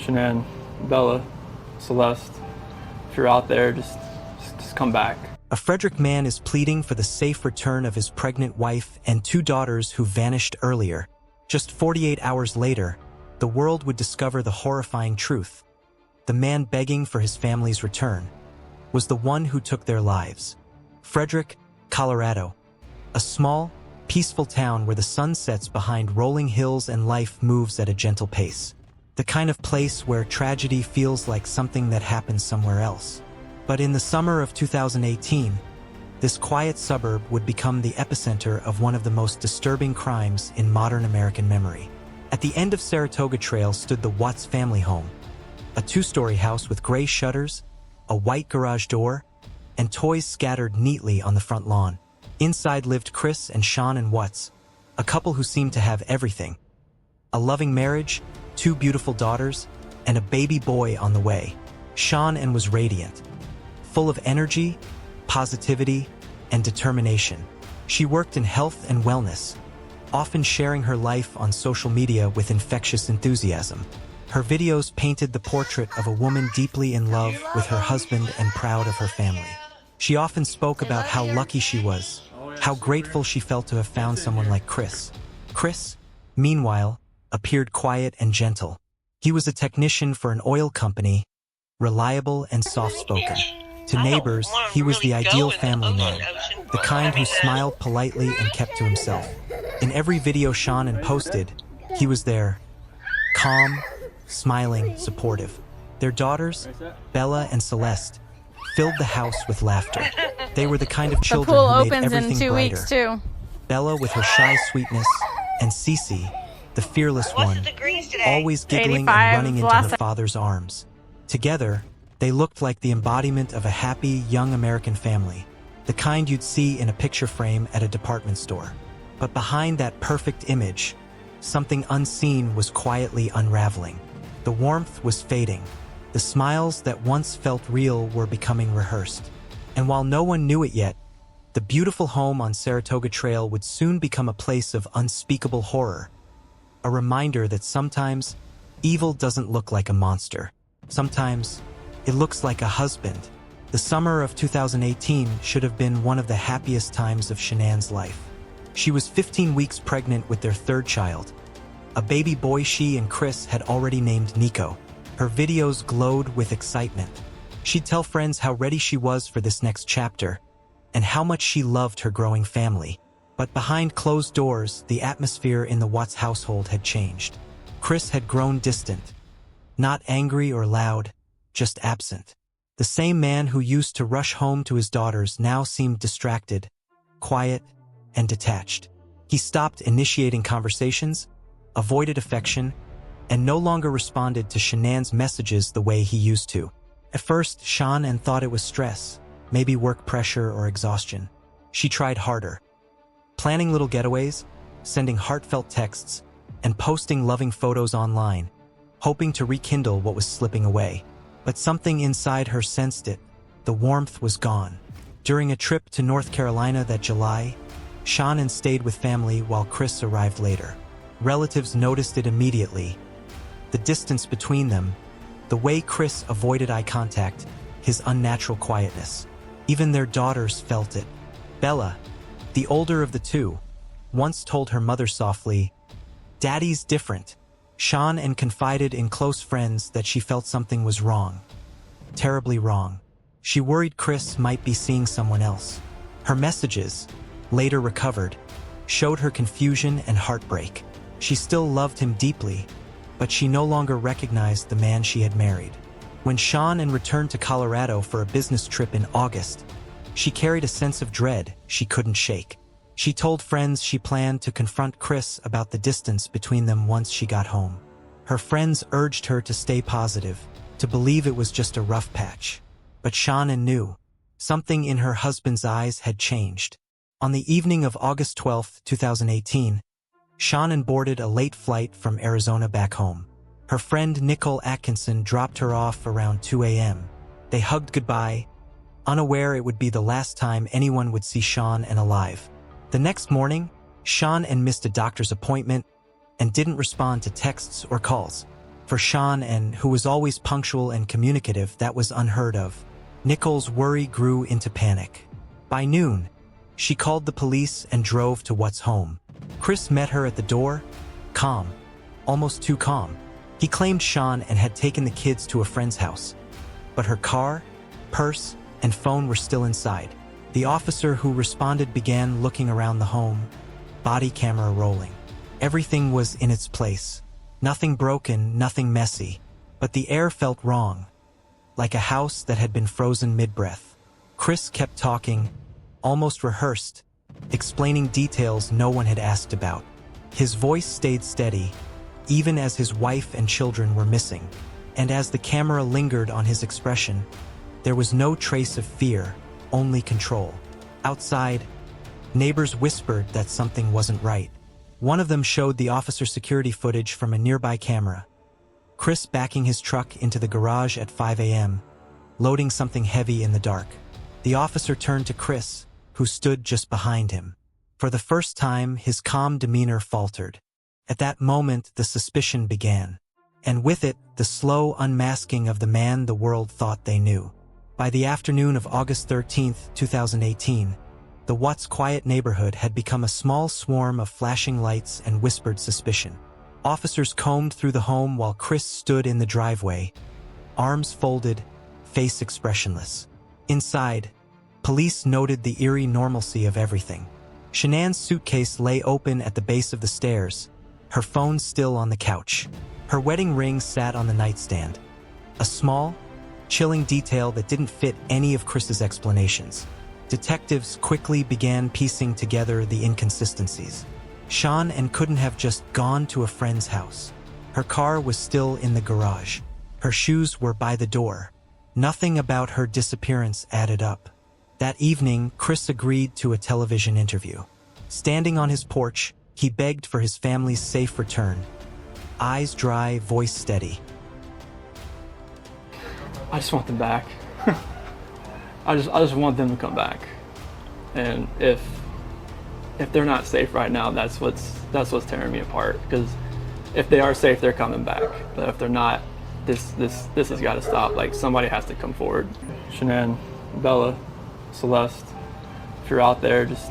Shanann, Bella, Celeste, if you're out there, just come back. A Frederick man is pleading for the safe return of his pregnant wife and 2 daughters who vanished earlier. Just 48 hours later, the world would discover the horrifying truth. The man begging for his family's return was the one who took their lives. Frederick, Colorado, a small, peaceful town where the sun sets behind rolling hills and life moves at a gentle pace. The kind of place where tragedy feels like something that happens somewhere else. But in the summer of 2018, this quiet suburb would become the epicenter of one of the most disturbing crimes in modern American memory. At the end of Saratoga Trail stood the Watts family home, a 2-story house with gray shutters, a white garage door, and toys scattered neatly on the front lawn. Inside lived Chris and Shanann Watts, a couple who seemed to have everything. A loving marriage, 2 beautiful daughters, and a baby boy on the way. Shanann was radiant, full of energy, positivity, and determination. She worked in health and wellness, often sharing her life on social media with infectious enthusiasm. Her videos painted the portrait of a woman deeply in love with her husband and proud of her family. She often spoke about how lucky she was, how grateful she felt to have found someone like Chris. Chris, meanwhile, appeared quiet and gentle. He was a technician for an oil company, reliable and soft-spoken. To neighbors, he was the ideal family man, the kind who smiled politely and kept to himself. In every video Shanann posted, he was there, calm, smiling, supportive. Their daughters, Bella and Celeste, filled the house with laughter. They were the kind of children who made everything brighter. The pool opens in 2 weeks, too. Bella with her shy sweetness, and Cece, the fearless one, always giggling and running into her father's arms. Together, they looked like the embodiment of a happy, young American family, the kind you'd see in a picture frame at a department store. But behind that perfect image, something unseen was quietly unraveling. The warmth was fading. The smiles that once felt real were becoming rehearsed. And while no one knew it yet, the beautiful home on Saratoga Trail would soon become a place of unspeakable horror. A reminder that sometimes evil doesn't look like a monster. Sometimes it looks like a husband. The summer of 2018 should have been one of the happiest times of Shanann's life. She was 15 weeks pregnant with their 3rd child, a baby boy she and Chris had already named Nico. Her videos glowed with excitement. She'd tell friends how ready she was for this next chapter and how much she loved her growing family. But behind closed doors, the atmosphere in the Watts household had changed. Chris had grown distant, not angry or loud, just absent. The same man who used to rush home to his daughters now seemed distracted, quiet, and detached. He stopped initiating conversations, avoided affection, and no longer responded to Shanann's messages the way he used to. At first, Shanann thought it was stress, maybe work pressure or exhaustion. She tried harder, planning little getaways, sending heartfelt texts, and posting loving photos online, hoping to rekindle what was slipping away. But something inside her sensed it. The warmth was gone. During a trip to North Carolina that July, Shanann stayed with family while Chris arrived later. Relatives noticed it immediately. The distance between them, the way Chris avoided eye contact, his unnatural quietness. Even their daughters felt it. Bella, the older of the 2, once told her mother softly, "Daddy's different." Shanann confided in close friends that she felt something was wrong. Terribly wrong. She worried Chris might be seeing someone else. Her messages, later recovered, showed her confusion and heartbreak. She still loved him deeply, but she no longer recognized the man she had married. When Shanann returned to Colorado for a business trip in August, she carried a sense of dread she couldn't shake. She told friends she planned to confront Chris about the distance between them once she got home. Her friends urged her to stay positive, to believe it was just a rough patch. But Shanann knew. Something in her husband's eyes had changed. On the evening of August 12, 2018, Shanann boarded a late flight from Arizona back home. Her friend Nicole Atkinson dropped her off around 2 a.m. They hugged goodbye, unaware it would be the last time anyone would see Shanann alive. The next morning, Shanann missed a doctor's appointment and didn't respond to texts or calls. For Shanann, who was always punctual and communicative, that was unheard of. Nicole's worry grew into panic. By noon, she called the police and drove to Watts' home. Chris met her at the door, calm, almost too calm. He claimed Shanann had taken the kids to a friend's house, but her car, purse, and phone were still inside. The officer who responded began looking around the home, body camera rolling. Everything was in its place. Nothing broken, nothing messy, but the air felt wrong, like a house that had been frozen mid-breath. Chris kept talking, almost rehearsed, explaining details no one had asked about. His voice stayed steady, even as his wife and children were missing, and as the camera lingered on his expression, there was no trace of fear, only control. Outside, neighbors whispered that something wasn't right. One of them showed the officer's security footage from a nearby camera. Chris backing his truck into the garage at 5 a.m., loading something heavy in the dark. The officer turned to Chris, who stood just behind him. For the first time, his calm demeanor faltered. At that moment, the suspicion began, and with it, the slow unmasking of the man the world thought they knew. By the afternoon of August 13, 2018, the Watts' quiet neighborhood had become a small swarm of flashing lights and whispered suspicion. Officers combed through the home while Chris stood in the driveway, arms folded, face expressionless. Inside, police noted the eerie normalcy of everything. Shanann's suitcase lay open at the base of the stairs, her phone still on the couch. Her wedding ring sat on the nightstand. A small, chilling detail that didn't fit any of Chris's explanations. Detectives quickly began piecing together the inconsistencies. Shanann couldn't have just gone to a friend's house. Her car was still in the garage. Her shoes were by the door. Nothing about her disappearance added up. That evening, Chris agreed to a television interview. Standing on his porch, he begged for his family's safe return. Eyes dry, voice steady. I just want them back. I just want them to come back. And if they're not safe right now, that's what's tearing me apart. Because if they are safe, they're coming back. But if they're not, this has got to stop. Like, somebody has to come forward. Shanann, Bella, Celeste, if you're out there, just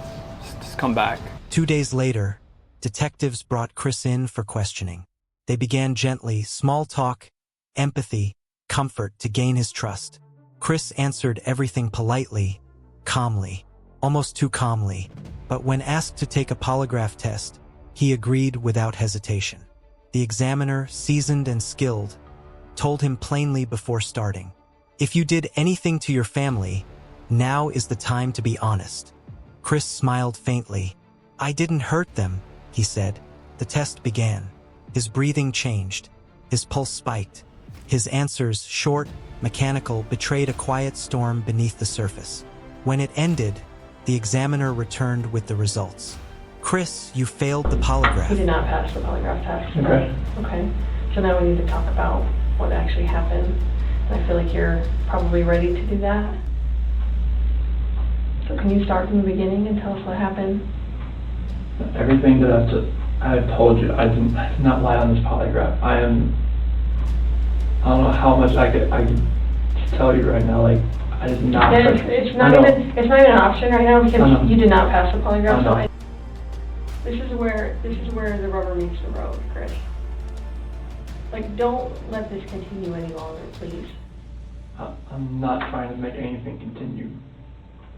come back. 2 days later, detectives brought Chris in for questioning. They began gently, small talk, empathy, comfort to gain his trust. Chris answered everything politely, calmly, almost too calmly, but when asked to take a polygraph test, he agreed without hesitation. The examiner, seasoned and skilled, told him plainly before starting, "If you did anything to your family, now is the time to be honest." Chris smiled faintly. "I didn't hurt them," he said. The test began. His breathing changed. His pulse spiked. His answers, short, mechanical, betrayed a quiet storm beneath the surface. When it ended, the examiner returned with the results. "Chris, you failed the polygraph." You did not pass the polygraph test. Okay. Okay. So now we need to talk about what actually happened. And I feel like you're probably ready to do that. So can you start from the beginning and tell us what happened? Everything that I've told you, I did not lie on this polygraph. I don't know how much I could tell you right now. Like, I did not. It's not even an option right now because you did not pass the polygraph. So this is where the rubber meets the road, Chris. Like, don't let this continue any longer, please. I'm not trying to make anything continue.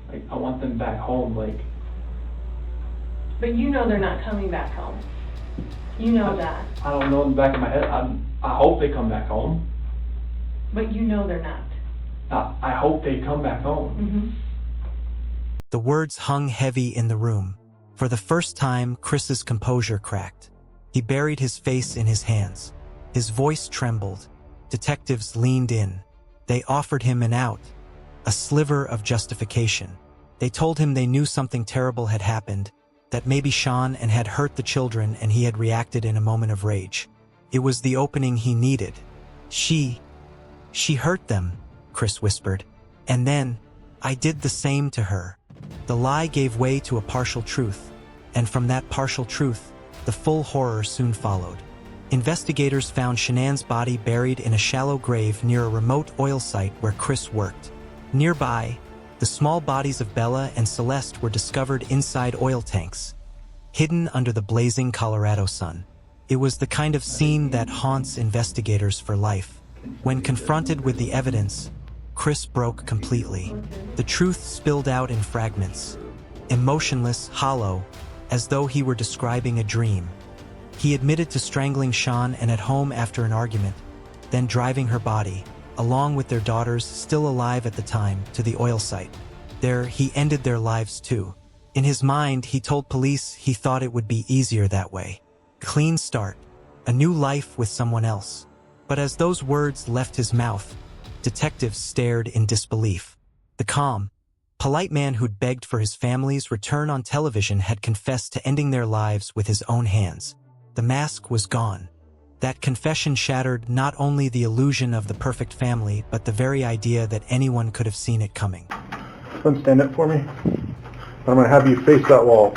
Like, I want them back home. Like. But you know they're not coming back home. You know that. I don't know in the back of my head. I hope they come back home. But you know they're not. I hope they come back home. Mm-hmm. The words hung heavy in the room. For the first time, Chris's composure cracked. He buried his face in his hands. His voice trembled. Detectives leaned in. They offered him an out, a sliver of justification. They told him they knew something terrible had happened, that maybe Shanann had hurt the children and he had reacted in a moment of rage. It was the opening he needed. She hurt them, Chris whispered. And then, I did the same to her. The lie gave way to a partial truth, and from that partial truth, the full horror soon followed. Investigators found Shanann's body buried in a shallow grave near a remote oil site where Chris worked. Nearby, the small bodies of Bella and Celeste were discovered inside oil tanks, hidden under the blazing Colorado sun. It was the kind of scene that haunts investigators for life. When confronted with the evidence, Chris broke completely. The truth spilled out in fragments, emotionless, hollow, as though he were describing a dream. He admitted to strangling Shanann at home after an argument, then driving her body, along with their daughters still alive at the time, to the oil site. There, he ended their lives too. In his mind, he told police he thought it would be easier that way. Clean start, a new life with someone else. But as those words left his mouth, detectives stared in disbelief. The calm, polite man who'd begged for his family's return on television had confessed to ending their lives with his own hands. The mask was gone. That confession shattered not only the illusion of the perfect family, but the very idea that anyone could have seen it coming. Stand up for me. I'm going to have you face that wall.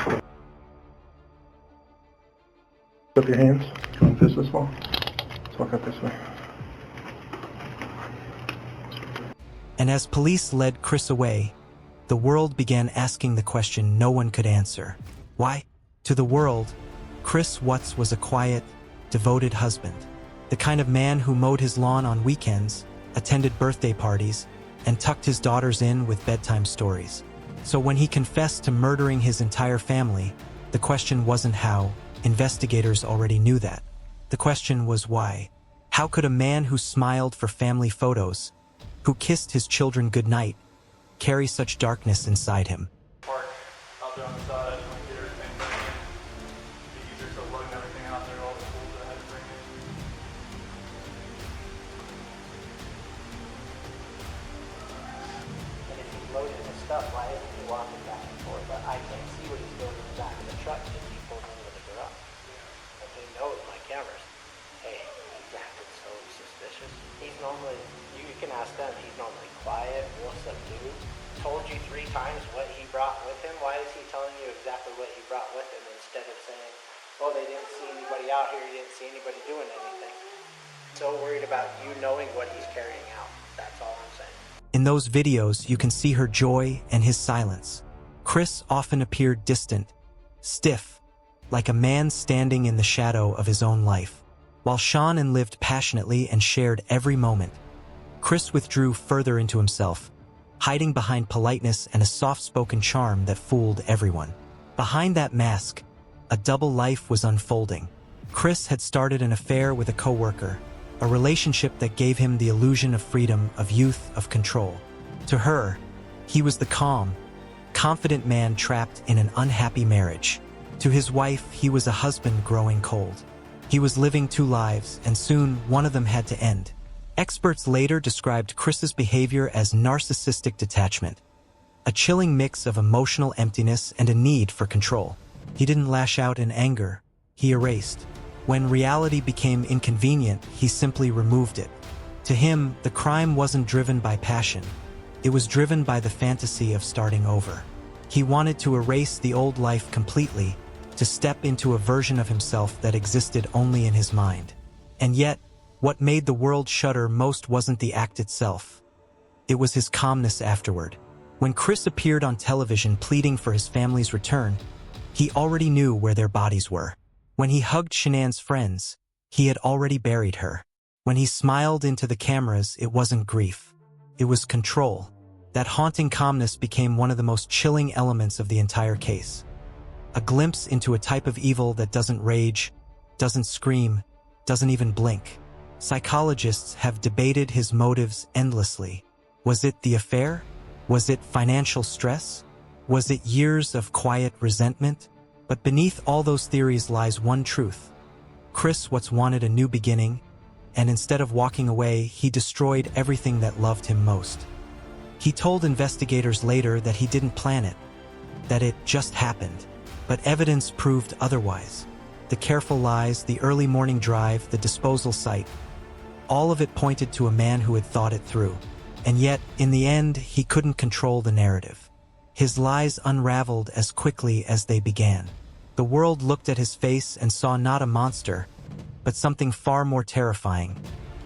Put up your hands. You want to face this wall? Let's walk up this way. And as police led Chris away, the world began asking the question no one could answer. Why? To the world, Chris Watts was a quiet, devoted husband, the kind of man who mowed his lawn on weekends, attended birthday parties, and tucked his daughters in with bedtime stories. So when he confessed to murdering his entire family, the question wasn't how. Investigators already knew that. The question was why. How could a man who smiled for family photos, who kissed his children goodnight, carry such darkness inside him? Park out there on the side, get everything bring in. Be easier to load everything out there, all the tools that I had to bring in. And if he's loading his stuff, why isn't he walking back and forth? But I can't see what he's doing in the back of the truck because he pulled into the garage. And he knows my cameras. Hey, he's acting so suspicious. He's normally, you can ask them, he's normally quiet, real subdued. Told you 3 times what he brought with him. Why is he telling you exactly what he brought with him instead of saying, oh, they didn't see anybody out here, you didn't see anybody doing anything? So worried about you knowing what he's carrying out. That's all I'm saying. In those videos, you can see her joy and his silence. Chris often appeared distant, stiff, like a man standing in the shadow of his own life. While Shanann lived passionately and shared every moment, Chris withdrew further into himself, hiding behind politeness and a soft-spoken charm that fooled everyone. Behind that mask, a double life was unfolding. Chris had started an affair with a coworker, a relationship that gave him the illusion of freedom, of youth, of control. To her, he was the calm, confident man trapped in an unhappy marriage. To his wife, he was a husband growing cold. He was living 2 lives, and soon one of them had to end. Experts later described Chris's behavior as narcissistic detachment, a chilling mix of emotional emptiness and a need for control. He didn't lash out in anger, he erased. When reality became inconvenient, he simply removed it. To him, the crime wasn't driven by passion. It was driven by the fantasy of starting over. He wanted to erase the old life completely, to step into a version of himself that existed only in his mind. And yet, what made the world shudder most wasn't the act itself. It was his calmness afterward. When Chris appeared on television pleading for his family's return, he already knew where their bodies were. When he hugged Shanann's friends, he had already buried her. When he smiled into the cameras, it wasn't grief. It was control. That haunting calmness became one of the most chilling elements of the entire case. A glimpse into a type of evil that doesn't rage, doesn't scream, doesn't even blink. Psychologists have debated his motives endlessly. Was it the affair? Was it financial stress? Was it years of quiet resentment? But beneath all those theories lies one truth. Chris Watts wanted a new beginning, and instead of walking away, he destroyed everything that loved him most. He told investigators later that he didn't plan it, that it just happened. But evidence proved otherwise. The careful lies, the early morning drive, the disposal site, all of it pointed to a man who had thought it through. And yet, in the end, he couldn't control the narrative. His lies unraveled as quickly as they began. The world looked at his face and saw not a monster, but something far more terrifying,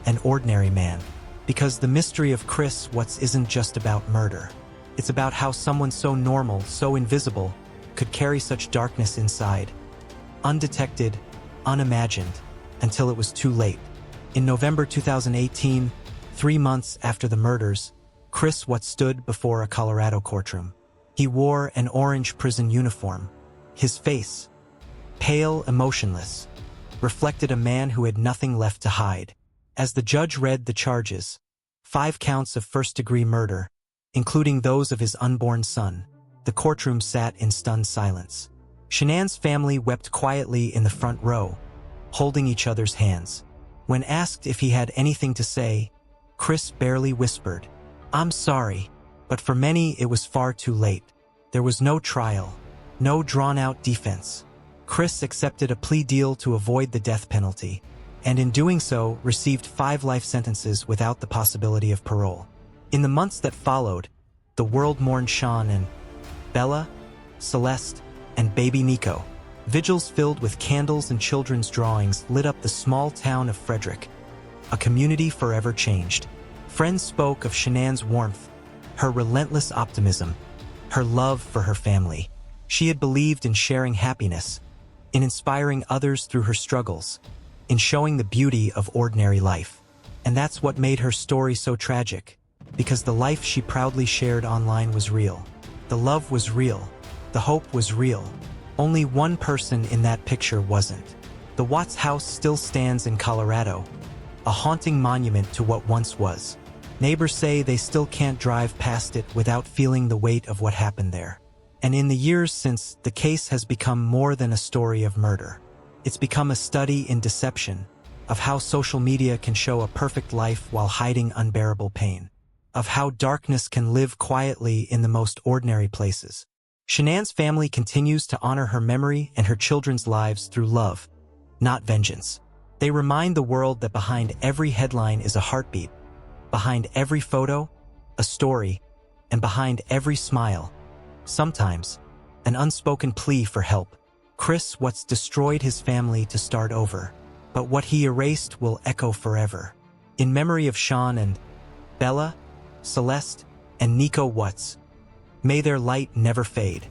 an ordinary man. Because the mystery of Chris Watts isn't just about murder. It's about how someone so normal, so invisible, could carry such darkness inside. Undetected, unimagined, until it was too late. In November 2018, 3 months after the murders, Chris Watts stood before a Colorado courtroom. He wore an orange prison uniform. His face, pale, emotionless, reflected a man who had nothing left to hide. As the judge read the charges, 5 counts of first-degree murder, including those of his unborn son, the courtroom sat in stunned silence. Shanann's family wept quietly in the front row, holding each other's hands. When asked if he had anything to say, Chris barely whispered, "I'm sorry," but for many it was far too late. There was no trial, no drawn-out defense. Chris accepted a plea deal to avoid the death penalty, and in doing so received 5 life sentences without the possibility of parole. In the months that followed, the world mourned Sean and Bella, Celeste, and baby Nico. Vigils filled with candles and children's drawings lit up the small town of Frederick, a community forever changed. Friends spoke of Shanann's warmth, her relentless optimism, her love for her family. She had believed in sharing happiness, in inspiring others through her struggles, in showing the beauty of ordinary life. And that's what made her story so tragic, because the life she proudly shared online was real. The love was real. The hope was real. Only one person in that picture wasn't. The Watts house still stands in Colorado, a haunting monument to what once was. Neighbors say they still can't drive past it without feeling the weight of what happened there. And in the years since, the case has become more than a story of murder. It's become a study in deception, of how social media can show a perfect life while hiding unbearable pain, of how darkness can live quietly in the most ordinary places. Shanann's family continues to honor her memory and her children's lives through love, not vengeance. They remind the world that behind every headline is a heartbeat, behind every photo, a story, and behind every smile, sometimes, an unspoken plea for help. Chris Watts destroyed his family to start over, but what he erased will echo forever. In memory of Sean and Bella, Celeste, and Nico Watts, may their light never fade.